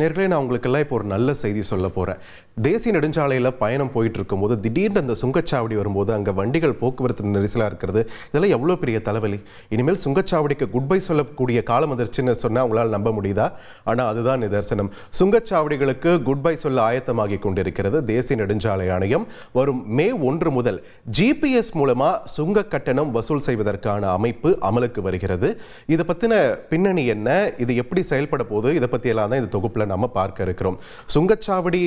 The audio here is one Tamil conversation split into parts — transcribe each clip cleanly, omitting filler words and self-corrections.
நேர்களே, நான் உங்களுக்கெல்லாம் இப்போ ஒரு நல்ல செய்தி சொல்ல போகிறேன். தேசிய நெடுஞ்சாலையில் பயணம் போயிட்டு இருக்கும்போது திடீர்னு அந்த சுங்கச்சாவடி வரும்போது அங்கே வண்டிகள் போக்குவரத்து நெரிசலாக இருக்கிறது. இதெல்லாம் எவ்வளோ பெரிய தலைவலி. இனிமேல் சுங்கச்சாவடிக்கு குட் பை சொல்லக்கூடிய காலம் வந்துருச்சுன்னு சொன்னால் உங்களால் நம்ப முடியுதா? ஆனால் அதுதான் நிதர்சனம். சுங்கச்சாவடிகளுக்கு குட் பை சொல்ல ஆயத்தமாகி கொண்டிருக்கிறது தேசிய நெடுஞ்சாலை ஆணையம். வரும் மே 1 முதல் GPS மூலமாக சுங்க கட்டணம் வசூல் செய்வதற்கான அமைப்பு அமலுக்கு வருகிறது. இதை பற்றின பின்னணி என்ன, இது எப்படி செயல்பட போகுது, இதை பற்றியெல்லாம் தான் இந்த தொகுப்பில் நம்ம பார்க்க இருக்கிறோம். சுங்கச்சாவடி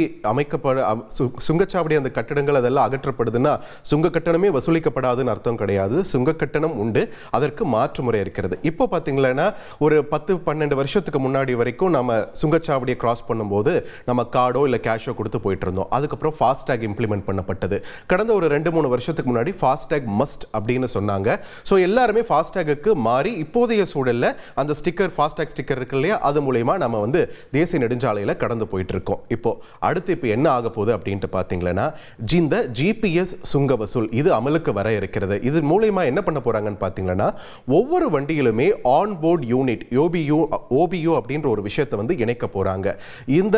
சுங்கச்சாவடி அந்த கட்டடங்கள் அதெல்லாம் அகற்றப்படுதுன்னா சுங்க கட்டணமே வசூலிக்கப்படாதுன்னு அர்த்தம் கிடையாது. சுங்க கட்டணம் உண்டு, அதற்கு மாற்று முறை இருக்கிறது. இப்போ பார்த்தீங்கன்னா ஒரு 10-12 வருஷத்துக்கு முன்னாடி வரைக்கும் நம்ம சுங்கச்சாவடியை கிராஸ் பண்ணும்போது நம்ம கார்டோ இல்லை கேஷோ கொடுத்து போயிட்டு இருந்தோம். அதுக்கப்புறம் ஃபாஸ்டேக் இம்ப்ளிமெண்ட் பண்ணப்பட்டது. கடந்த ஒரு 2-3 வருஷத்துக்கு முன்னாடி ஃபாஸ்டேக் மஸ்ட் அப்படின்னு சொன்னாங்க. ஸோ எல்லாருமே ஃபாஸ்டேக்கு மாறி இப்போதைய சூழலில் அந்த ஸ்டிக்கர், ஃபாஸ்டேக் ஸ்டிக்கர் இருக்கு இல்லையா, அது மூலயமா நம்ம தேசிய நெடுஞ்சாலையில் கடந்து போயிட்டு இருக்கோம். இப்போ என்ன ஆக போகுது அப்படின்ட்டு பார்த்தீங்கன்னா, இந்த GPS சுங்க வசூல் இது அமலுக்கு வர இருக்கிறது. இது மூலயமா என்ன பண்ண போறாங்கன்னு பார்த்தீங்கன்னா, ஒவ்வொரு வண்டியிலுமே ஆன்போர்ட் யூனிட் OBU அப்படின்ற ஒரு விஷயத்தை இணைக்க போறாங்க. இந்த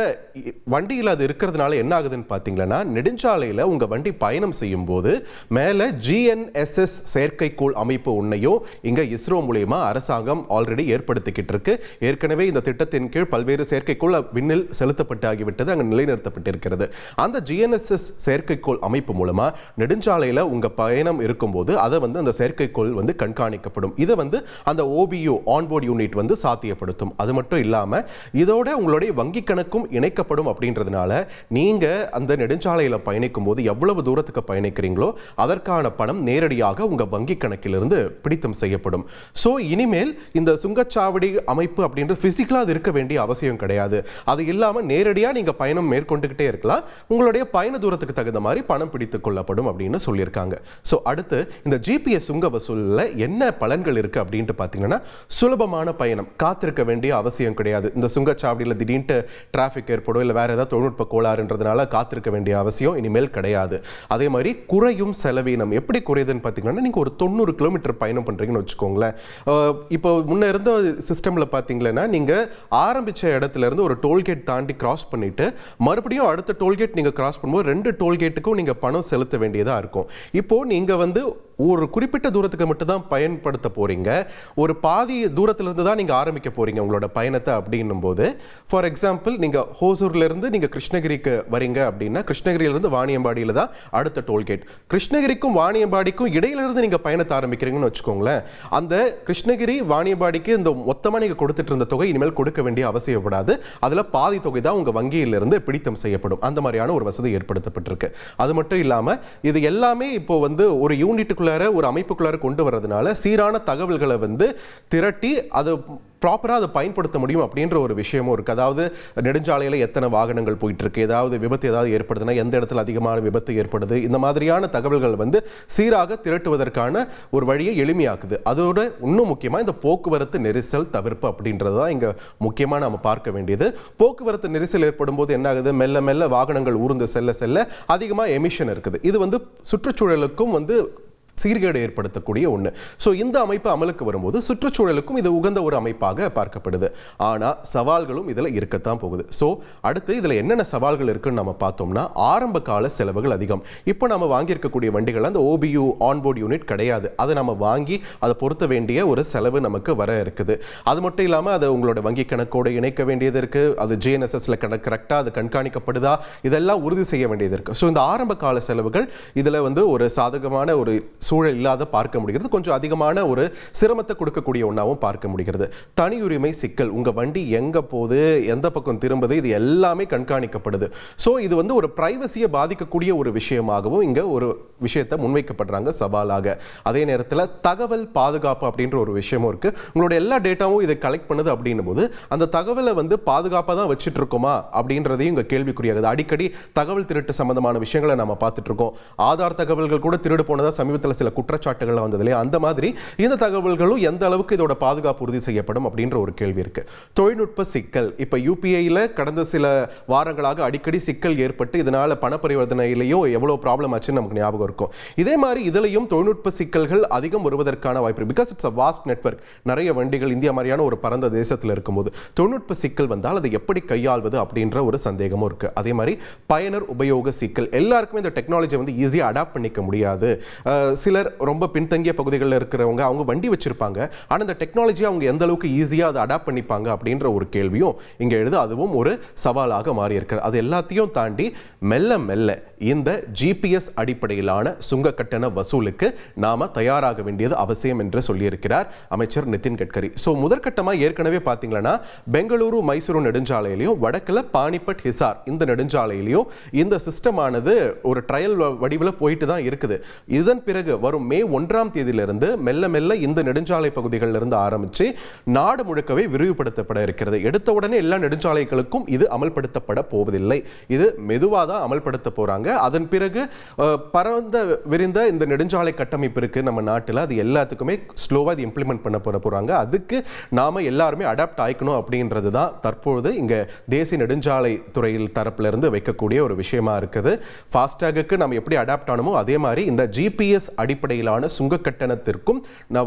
வண்டியில் அது இருக்கிறதுனால என்ன ஆகுதுன்னு பார்த்தீங்கன்னா, நெடுஞ்சாலையில் உங்க வண்டி பயணம் செய்யும் போது மேலே GNSS செயற்கைக்கோள் அமைப்பு ஒன்றையும் இங்க இஸ்ரோ மூலயமா அரசாங்கம் ஆல்ரெடி ஏற்படுத்திக்கிட்டு இருக்கு. ஏற்கனவே இந்த திட்டத்தின் கீழ் பல்வேறு செயற்கைக்கோள் விண்ணில் செலுத்தப்பட்டு ஆகிவிட்டது, அங்கே நிலைநிறுத்தப்பட்டிருக்கிறது. அந்த GNSS செயற்கைக்கோள் அமைப்பு மூலமா நெடுஞ்சாலையில் உங்க பயணம் இருக்கும்போது அதை அந்த செயற்கைக்கோள் கண்காணிக்கப்படும். இதை அந்த OBU ஆன்போர்ட் யூனிட் சாத்தியப்படுத்தும். அது மட்டும் இல்லாம இதோட உங்களுடைய வங்கி கணக்கும் இணைக்கப்படும். அப்படின்றதுனால நீங்க அந்த நெடுஞ்சாலையில் பயணிக்கும் போது எவ்வளவு தூரத்துக்கு பயணிக்கிறீங்களோ அதற்கான பணம் நேரடியாக உங்க வங்கி கணக்கிலிருந்து பிடித்தம் செய்யப்படும். ஸோ இனிமேல் இந்த சுங்கச்சாவடி அமைப்பு அப்படின்ற பிசிக்கலா அது இருக்க வேண்டிய அவசியம் கிடையாது. அது இல்லாம நேரடியாக நீங்க பயணம் மேற்கொண்டுகிட்டே இருக்கலாம். உங்களுடைய பயண தூரத்துக்கு தகுந்த மாதிரி பணம் பிடித்துக் கொள்ளப்படும் அப்படின்னு சொல்லியிருக்காங்க. ஸோ அடுத்து இந்த GPS சுங்க வசூலில் என்ன பலன்கள் இருக்கு அப்படின்ட்டு பார்த்தீங்கன்னா, சுலபமான பயணம், காத்திருக்க வேண்டிய அவசியம் கிடையாது. இந்த சுங்கச்சாவடியில் திடீர்னு டிராஃபிக் ஏற்படும், இல்லை வேற ஏதாவது தொழில்நுட்ப கோளாறுன்றதுனால காத்திருக்க வேண்டிய அவசியம் இனிமேல் கிடையாது. அதே மாதிரி குறையும் செலவீனம். எப்படி குறையுதுன்னு பார்த்தீங்கன்னா, நீங்கள் ஒரு 90 கிலோமீட்டர் பயணம் பண்ணுறீங்கன்னு வச்சுக்கோங்களேன். இப்போ முன்ன இருந்த சிஸ்டமில் பார்த்தீங்கன்னா, நீங்கள் ஆரம்பித்த இடத்துல இருந்து ஒரு டோல்கேட் தாண்டி கிராஸ் பண்ணிட்டு மறுபடியும் அடுத்த டோல்கேட் நீங்க கிராஸ் பண்ணும்போது 2 டோல்கேட்டுக்கும் நீங்க பணம் செலுத்த வேண்டியதா இருக்கும். இப்போ நீங்க ஒரு குறிப்பிட்ட தூரத்துக்கு மட்டும் தான் பயன்படுத்த போறீங்க. ஒரு பாதி தூரத்துல இருந்து தான் நீங்க ஆரம்பிக்க போறீங்க உங்களோட பயணத்தை. அப்படின்னும் போது ஃபார் எக்ஸாம்பிள் நீங்க ஹோசூர்ல இருந்து நீங்க கிருஷ்ணகிரிக்கு வரீங்க அப்படின்னா, கிருஷ்ணகிரியில இருந்து வாணியம்பாடியில தான் அடுத்த டோல்கேட். கிருஷ்ணகிரிக்கும் வாணியம்பாடிக்கும் இடையில இருந்து நீங்க பயணத்தை ஆரம்பிக்கிறீங்கன்னு வச்சுக்கோங்களேன். அந்த கிருஷ்ணகிரி வாணியம்பாடிக்கு இந்த மொத்தமா நீங்க கொடுத்துட்டு இருந்த தொகை இனிமேல் கொடுக்க வேண்டிய அவசியப்படாது. அதுல பாதி தொகை தான் உங்க வங்கியிலிருந்து பிடித்தம் செய்யப்படும். அந்த மாதிரியான ஒரு வசதி ஏற்படுத்தப்பட்டிருக்கு. அது மட்டும் இல்லாம இது எல்லாமே இப்போ ஒரு யூனிட்டுக்குள்ளார, ஒரு அமைப்புக்குள்ளார கொண்டு வரதுனால சீரான தகவல்களை திரட்டி அதை ப்ராப்பராக அதை பயன்படுத்த முடியும் அப்படின்ற ஒரு விஷயமும் இருக்குது. அதாவது நெடுஞ்சாலையில் எத்தனை வாகனங்கள் போயிட்டு இருக்கு, ஏதாவது விபத்து ஏதாவது ஏற்படுதுன்னா எந்த இடத்துல அதிகமான விபத்து ஏற்படுது, இந்த மாதிரியான தகவல்கள் சீராக திரட்டுவதற்கான ஒரு வழியை எளிமையாக்குது. அதோட இன்னும் முக்கியமாக இந்த போக்குவரத்து நெரிசல் தவிர்ப்பு அப்படின்றது தான் இங்கே முக்கியமாக நம்ம பார்க்க வேண்டியது. போக்குவரத்து நெரிசல் ஏற்படும் போது என்ன ஆகுது, மெல்ல மெல்ல வாகனங்கள் ஊர்ந்து செல்ல செல்ல அதிகமாக எமிஷன் இருக்குது. இது சுற்றுச்சூழலுக்கும் சீர்கேடு ஏற்படுத்தக்கூடிய ஒன்று. ஸோ இந்த அமைப்பு அமலுக்கு வரும்போது சுற்றுச்சூழலுக்கும் இது உகந்த ஒரு அமைப்பாக பார்க்கப்படுது. ஆனால் சவால்களும் இதில் இருக்கத்தான் போகுது. ஸோ அடுத்து இதில் என்னென்ன சவால்கள் இருக்குன்னு நம்ம பார்த்தோம்னா, ஆரம்ப கால செலவுகள் அதிகம். இப்போ நம்ம வாங்கியிருக்கக்கூடிய வண்டிகள் அந்த OBU ஆன்போர்ட் யூனிட் கிடையாது. அதை நம்ம வாங்கி அதை பொருத்த வேண்டிய ஒரு செலவு நமக்கு வர இருக்குது. அது மட்டும் இல்லாமல் அதை உங்களோட வங்கி கணக்கோடு இணைக்க வேண்டியது இருக்குது. அது GNSSல கரெக்டாக அது கண்காணிக்கப்படுதா, இதெல்லாம் உறுதி செய்ய வேண்டியது இருக்குது. ஸோ இந்த ஆரம்ப கால செலவுகள் இதில் ஒரு சாதகமான ஒரு சூழல் இல்லாத பார்க்க முடிகிறது. கொஞ்சம் அதிகமான ஒரு சிரமத்தை கொடுக்கக்கூடிய ஒன்றாவும் பார்க்க முடிகிறது. தனியுரிமை சிக்கல், உங்க வண்டி எங்க போகுது, எந்த பக்கம் திரும்புது, இது எல்லாமே கண்காணிக்கப்படுது. ஸோ இது ஒரு பிரைவசியை பாதிக்கக்கூடிய ஒரு விஷயமாகவும் இங்க ஒரு விஷயத்தை முன்வைக்கப்படுறாங்க சவாலாக. அதே நேரத்தில் தகவல் பாதுகாப்பு அப்படின்ற ஒரு விஷயமும் இருக்கு. உங்களோட எல்லா டேட்டாவும் இதை கலெக்ட் பண்ணுது அப்படின்னும் போது அந்த தகவலை பாதுகாப்பாக தான் வச்சுட்டு இருக்கோமா அப்படின்றதையும் இங்க கேள்விக்குறியாகுது. அடிக்கடி தகவல் திருட்டு சம்பந்தமான விஷயங்களை நம்ம பார்த்துட்டு இருக்கோம். ஆதார் தகவல்கள் கூட திருடு போனதா சமீபத்தில் சில குற்றச்சாட்டுகள் வந்தது இல்லையா, அந்த மாதிரி இந்த தகவல்களும் எந்த அளவுக்கு இதோட பாதுகாப்பு உறுதி செய்யப்படும் அப்படின்ற ஒரு கேள்வி இருக்கு. தொழில்நுட்ப சிக்கல், இப்ப யூபிஐல கடந்த சில வாரங்களாக அடிக்கடி சிக்கல் ஏற்பட்டு இதனால பண பரிவர்த்தனையிலையும் எவ்வளவு ப்ராப்ளம் ஆச்சுன்னு நமக்கு ஞாபகம் இருக்கும். இதே மாதிரி இதுலயும் தொழில்நுட்ப சிக்கல்கள் அதிகம் வருவதற்கான வாய்ப்பு, because it's a vast network. நிறைய வண்டிகள் இந்தியா மாதிரியான ஒரு பரந்த தேசத்தில் இருக்கும்போது தொழில்நுட்ப சிக்கல் வந்தால் அதை எப்படி கையாள்வது அப்படின்ற ஒரு சந்தேகமும் இருக்கு. அதே மாதிரி பயனர் உபயோக சிக்கல், எல்லாருக்குமே இந்த டெக்னாலஜி வந்து ஈஸியா அடாப்ட் பண்ணிக்க முடியாது. சிலர் ரொம்ப பின்தங்கிய பகுதிகளில் இருக்கிறவங்க அவங்க வண்டி வச்சிருப்பாங்க, ஆனா இந்த டெக்னாலஜி அவங்க எந்த அளவுக்கு ஈஸியா அதை அடாப்ட் பண்ணிப்பாங்க அப்படின்ற ஒரு கேள்வியும் இங்க எழுது. அதுவும் ஒரு சவாலாக மாறி இருக்கிறது. அது எல்லாத்தையும் தாண்டி மெல்ல மெல்ல இந்த ஜிபிஎஸ் அடிப்படையிலான சுங்க கட்டண வசூலுக்கு நாம தயாராக வேண்டியது அவசியம் என்று சொல்லியிருக்கிறார் அமைச்சர் நிதின் கட்கரி. ஸோ முதற்கட்டமா ஏற்கனவே பார்த்தீங்கன்னா பெங்களூரு மைசூரு நெடுஞ்சாலையிலையும் வடக்குல பானிபட் ஹிசார் இந்த நெடுஞ்சாலையிலையும் இந்த சிஸ்டமானது ஒரு ட்ரையல் வடிவில் போயிட்டு தான் இருக்குது. இதன் பிறகு வரும் மே 1ஆம் தேதியிலிருந்து மெல்ல மெல்ல இந்த நெடுஞ்சாலை பகுதிகளில் இருந்து ஆரம்பித்து நாடு முழுக்கவே விரிவுபடுத்தப்பட இருக்கிறது. எடுத்த உடனே எல்லா நெடுஞ்சாலைகளுக்கும் இது அமல்படுத்தப்பட போவதில்லை. இது மெதுவாக தான் அமல்படுத்த போறாங்க. அதன் பிறகு பரந்த விரிந்த இந்த நெடுஞ்சாலை கட்டமைப்பு இருக்கு நம்ம நாட்டில், அது எல்லாத்துக்குமே ஸ்லோவா இது இம்ப்ளிமெண்ட் பண்ண போறாங்க. அதுக்கு நாம எல்லாருமே அடாப்ட் ஆயிக்கணும் அப்படின்றது தான் தற்போது இங்க தேசிய நெடுஞ்சாலை துறையில் தரப்புல இருந்து வைக்கக்கூடிய ஒரு விஷயமா இருக்குது. ஃபாஸ்டாகுக்கு நம்ம எப்படி அடாப்ட் ஆனமோ அதே மாதிரி இந்த ஜிபிஎஸ் அடிப்படையிலான சுங்க கட்டணத்திற்கும்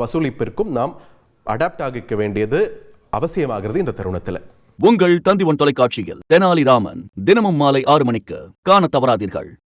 வசூலிப்பிற்கும் நாம் அடாப்ட் ஆகிக்க வேண்டியது அவசியமாகிறது இந்த தருணத்தில். உங்கள் தந்திவன் தொலைக்காட்சியில் தெனாலிராமன் தினமும் மாலை 6 மணிக்கு காண தவறாதீர்கள்.